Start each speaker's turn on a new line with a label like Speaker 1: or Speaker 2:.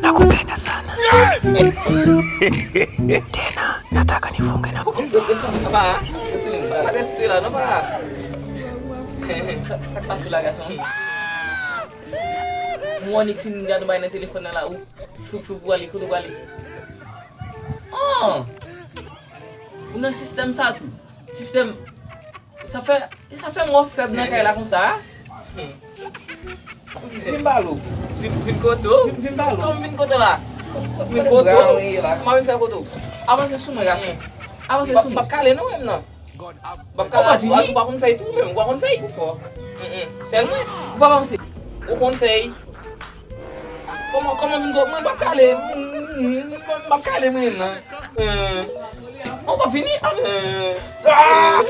Speaker 1: Nakupenda sana. Tena nataka nifunge na pesa.
Speaker 2: Apa? Ada istilah apa? Saktas lagasan. Muani kin jadu main telefon na lau. Fufu wali kudu wali. Oh. Una sistem satu. Sistem ça fait mon faible na kaila com sa. Vimbalu. Vim koto. Vimbalu. Kamu vim koto lah. Vim koto. Kamu vim koto. Apa sih semua kan? Apa sih semua kali no em no. Bakal aku bangun fei tu memang bangun fei ko. Selma, apa sih? Bangun fei. Como vim go bakal menina. Oh, va finir. Ah!